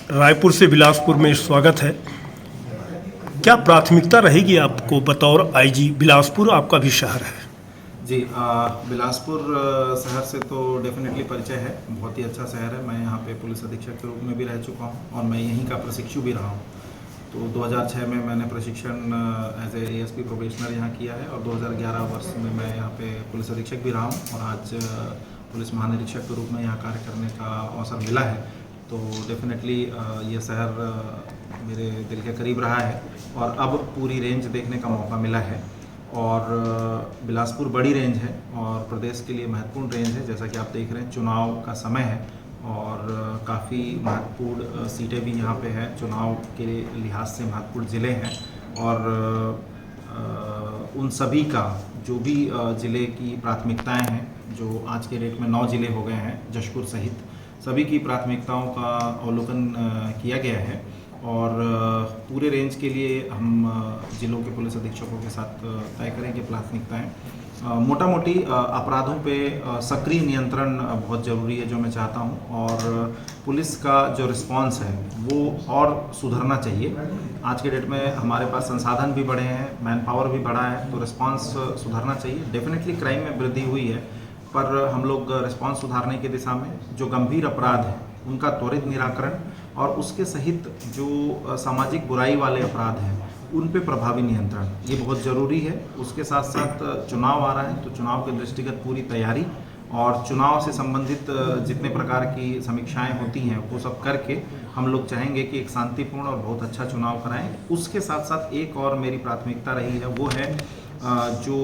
रायपुर से बिलासपुर में स्वागत है। क्या प्राथमिकता रहेगी आपको बतौर आईजी? बिलासपुर आपका भी शहर है। जी, बिलासपुर शहर से तो डेफिनेटली परिचय है। बहुत ही अच्छा शहर है। मैं यहाँ पे पुलिस अधीक्षक के रूप में भी रह चुका हूँ और मैं यहीं का प्रशिक्षु भी रहा हूँ। तो 2006 में मैंने प्रशिक्षण एज ए एएसपी प्रोबेशनर यहाँ किया है और 2011 वर्ष में मैं यहाँ पे पुलिस अधीक्षक भी रहा हूँ और आज पुलिस महानिरीक्षक के रूप में यहाँ कार्य करने का अवसर मिला है। तो डेफिनेटली ये शहर मेरे दिल के करीब रहा है और अब पूरी रेंज देखने का मौका मिला है। और बिलासपुर बड़ी रेंज है और प्रदेश के लिए महत्वपूर्ण रेंज है। जैसा कि आप देख रहे हैं, चुनाव का समय है और काफ़ी महत्वपूर्ण सीटें भी यहाँ पे हैं। चुनाव के लिहाज से महत्वपूर्ण ज़िले हैं और उन सभी का जो भी ज़िले की प्राथमिकताएं हैं, जो आज के डेट में 9 ज़िले हो गए हैं जशपुर सहित, सभी की प्राथमिकताओं का अवलोकन किया गया है। और पूरे रेंज के लिए हम ज़िलों के पुलिस अधीक्षकों के साथ तय करेंगे प्राथमिकताएं। मोटा मोटी अपराधों पे सक्रिय नियंत्रण बहुत ज़रूरी है, जो मैं चाहता हूं। और पुलिस का जो रिस्पांस है वो और सुधरना चाहिए। आज के डेट में हमारे पास संसाधन भी बढ़े हैं, मैन पावर भी बढ़ा है, तो रिस्पांस सुधरना चाहिए। डेफिनेटली क्राइम में वृद्धि हुई है, पर हम लोग रिस्पांस सुधारने की दिशा में जो गंभीर अपराध हैं उनका त्वरित निराकरण और उसके सहित जो सामाजिक बुराई वाले अपराध हैं उन पे प्रभावी नियंत्रण, ये बहुत ज़रूरी है। उसके साथ साथ चुनाव आ रहा है, तो चुनाव के दृष्टिगत पूरी तैयारी और चुनाव से संबंधित जितने प्रकार की समीक्षाएं होती हैं वो सब करके हम लोग चाहेंगे कि एक शांतिपूर्ण और बहुत अच्छा चुनाव कराएं। उसके साथ साथ एक और मेरी प्राथमिकता रही है, वो है जो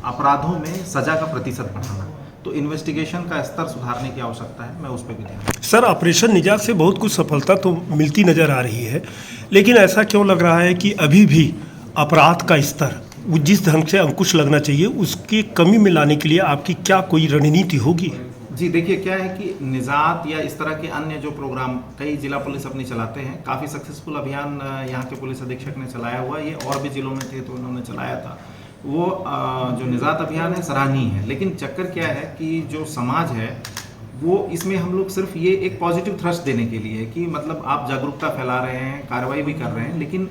अपराधों में सज़ा का प्रतिशत बढ़ाना। तो इन्वेस्टिगेशन का स्तर सुधारने की आवश्यकता है, मैं उस पर भी ध्यान। सर, ऑपरेशन निजात से बहुत कुछ सफलता तो मिलती नज़र आ रही है, लेकिन ऐसा क्यों लग रहा है कि अभी भी अपराध का स्तर वो जिस ढंग से अंकुश लगना चाहिए उसकी कमी में लाने के लिए आपकी क्या कोई रणनीति होगी? जी देखिए, क्या है कि निजात या इस तरह के अन्य जो प्रोग्राम कई जिला पुलिस अपनी चलाते हैं, काफ़ी सक्सेसफुल अभियान यहाँ के पुलिस अधीक्षक ने चलाया हुआ है। ये और भी जिलों में थे तो उन्होंने चलाया था। वो जो निजात अभियान है सराहनीय है, लेकिन चक्कर क्या है कि जो समाज है वो इसमें हम लोग सिर्फ ये एक पॉजिटिव थ्रस्ट देने के लिए कि मतलब आप जागरूकता फैला रहे हैं, कार्रवाई भी कर रहे हैं, लेकिन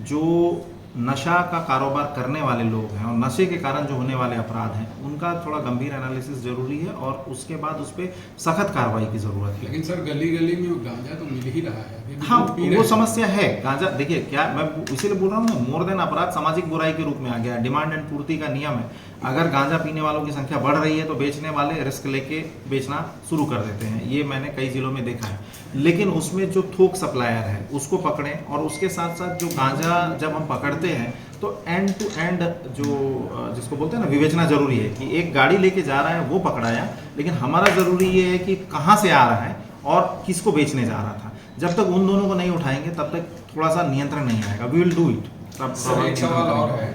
जो नशा का कारोबार करने वाले लोग हैं और नशे के कारण जो होने वाले अपराध हैं उनका थोड़ा गंभीर एनालिसिस जरूरी है और उसके बाद उस पर सख्त कार्रवाई की जरूरत है। लेकिन सर गली गली में गांजा तो मिल ही रहा है। हाँ, वो समस्या है। गांजा देखिए, क्या मैं इसीलिए बोल रहा हूँ ना, मोर देन अपराध सामाजिक बुराई के रूप में आ गया है। डिमांड एंड पूर्ति का नियम है। अगर गांजा पीने वालों की संख्या बढ़ रही है तो बेचने वाले रिस्क लेके बेचना शुरू कर देते हैं। ये मैंने कई जिलों में देखा है। लेकिन उसमें जो थोक सप्लायर है उसको पकड़ें और उसके साथ साथ जो गांजा जब हम पकड़ते हैं तो एंड टू एंड जो जिसको बोलते हैं ना, विवेचना जरूरी है कि एक गाड़ी लेके जा रहा है वो पकड़ाया, लेकिन हमारा जरूरी ये है कि कहाँ से आ रहा है और किसको बेचने जा रहा था। जब तक उन दोनों को नहीं उठाएंगे तब तक थोड़ा सा नियंत्रण नहीं आएगा। We will do it. Sir एक सवाल और है,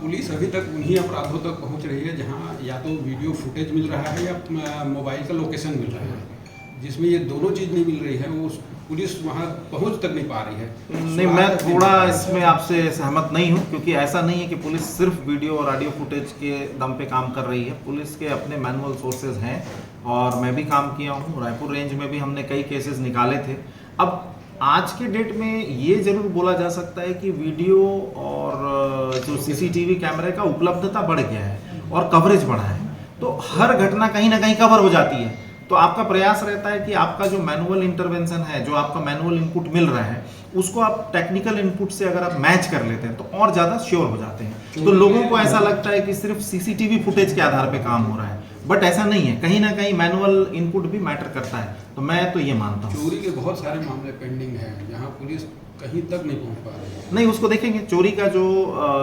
पुलिस अभी तक उन्हीं अपराधों तक पहुंच रही है जहां या तो वीडियो फुटेज मिल रहा है या मोबाइल का लोकेशन मिल रहा है। जिसमें ये दोनों चीज़ नहीं मिल रही है वो पुलिस वहां पहुंच तक नहीं पा रही है। नहीं, मैं थोड़ा इसमें आपसे सहमत नहीं हूं, क्योंकि ऐसा नहीं है कि पुलिस सिर्फ वीडियो और ऑडियो फुटेज के दम पे काम कर रही है। पुलिस के अपने मैनुअल सोर्सेज हैं और मैं भी काम किया हूं। रायपुर रेंज में भी हमने कई केसेस निकाले थे। अब आज के डेट में ये जरूर बोला जा सकता है कि वीडियो और जो सीसीटीवी कैमरे का उपलब्धता बढ़ गया है और कवरेज बढ़ा है, तो हर घटना कहीं ना कहीं कवर हो जाती है। तो आपका प्रयास रहता है कि आपका जो मैनुअल इंटरवेंशन है, जो आपका मैनुअल इनपुट मिल रहा है, उसको आप टेक्निकल इनपुट से अगर आप मैच कर लेते हैं तो और ज़्यादा श्योर हो जाते हैं। तो लोगों को ऐसा लगता है कि सिर्फ सीसीटीवी फुटेज के आधार पे काम हो रहा है, बट ऐसा नहीं है। कहीं ना कहीं मैनुअल इनपुट भी मैटर करता है। तो मैं तो ये मानता हूँ। चोरी के बहुत सारे मामले पेंडिंग हैं जहाँ पुलिस कहीं तक नहीं पहुँच पा रही है। नहीं, उसको देखेंगे। चोरी का जो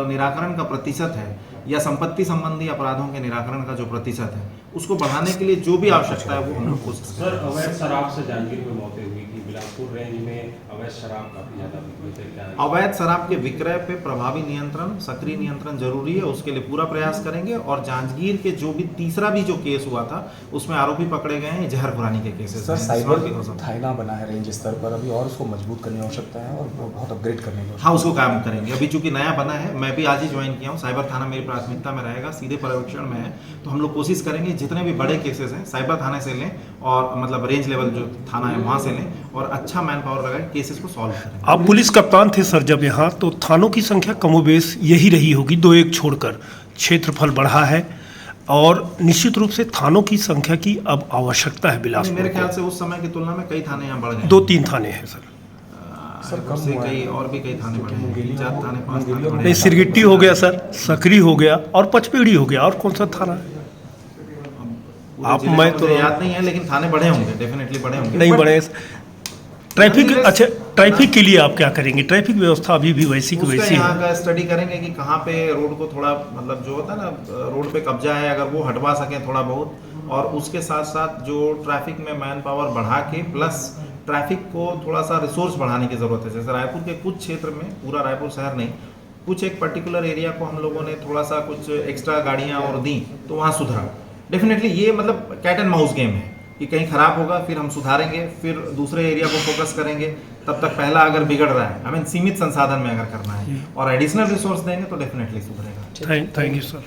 निराकरण का प्रतिशत है या संपत्ति संबंधी अपराधों के निराकरण का जो प्रतिशत है उसको बढ़ाने के लिए जो भी आवश्यकता है वो हम लोग कोशिश करें। सर, अवैध शराब से जांजगीर में मौतें हुई थी। बिलासपुर रेंज में अवैध शराब काफी ज्यादा बिक्री है। अवैध शराब के विक्रय पे प्रभावी नियंत्रण, सक्रिय नियंत्रण जरूरी है। उसके लिए पूरा प्रयास करेंगे। और जांजगीर के जो भी तीसरा भी जो केस हुआ था उसमें आरोपी पकड़े गए हैं, जहर खुरानी के केसेस। सर, साइबर थाना बना है रेंज स्तर पर, अभी और उसको मजबूत करने की आवश्यकता है और बहुत अपग्रेड करने की। हाँ, उसको काम करेंगे। अभी चूंकि नया बना है, मैं भी आज ही ज्वाइन किया हूँ। साइबर थाना मेरी प्राथमिकता में रहेगा, सीधे पर्यवेक्षण में है। तो हम लोग कोशिश करेंगे जितने भी बड़े केसेस हैं साइबर थाने से लें और मतलब रेंज लेवल जो थाना है वहाँ से लें और अच्छा मैन पावर लगाए केसेस को सॉल्व करें। आप पुलिस कप्तान थे सर जब यहाँ, तो थानों की संख्या कमोबेश यही रही होगी, 2-1 छोड़कर। क्षेत्रफल बढ़ा है और निश्चित रूप से थानों की संख्या की अब आवश्यकता है बिलासपुर मेरे को। ख्याल से उस समय की तुलना में कई थाने यहाँ बढ़ गए। 2-3 थाने हैं सर। कम से कई और भी कई थाने बढ़े हैं, 4 थाने 5 थाने बढ़े नहीं, हैं। सिरगिट्टी हो गया सर, सकरी हो गया और पचपेड़ी हो गया, और कौन सा थाना है? पूरे आप जिले मैं का तो मुझे याद नहीं है, लेकिन थाने बढ़े होंगे, डेफिनेटली बढ़े होंगे। नहीं बढ़े। ट्रैफिक, Nonetheless, अच्छा ट्रैफिक के लिए आप क्या करेंगे? ट्रैफिक व्यवस्था अभी भी वैसी की उसका वैसी यहाँ है। का स्टडी करेंगे कि कहाँ पे रोड को थोड़ा मतलब जो होता है ना, रोड पे कब्जा है, अगर वो हटवा सकें थोड़ा बहुत, और उसके साथ साथ जो ट्रैफिक में मैन पावर बढ़ा के प्लस ट्रैफिक को थोड़ा सा रिसोर्स बढ़ाने की ज़रूरत है। जैसे रायपुर के कुछ क्षेत्र में, पूरा रायपुर शहर नहीं, कुछ एक पर्टिकुलर एरिया को हम लोगों ने थोड़ा सा कुछ एक्स्ट्रा गाड़ियाँ और दी तो वहाँ सुधरा। डेफिनेटली ये मतलब कैट एंड माउस गेम है कि कहीं खराब होगा फिर हम सुधारेंगे, फिर दूसरे एरिया को फोकस करेंगे, तब तक पहला अगर बिगड़ रहा है, आई मीन सीमित संसाधन में अगर करना है और एडिशनल रिसोर्स देंगे तो डेफिनेटली सुधरेगा। Thank you sir.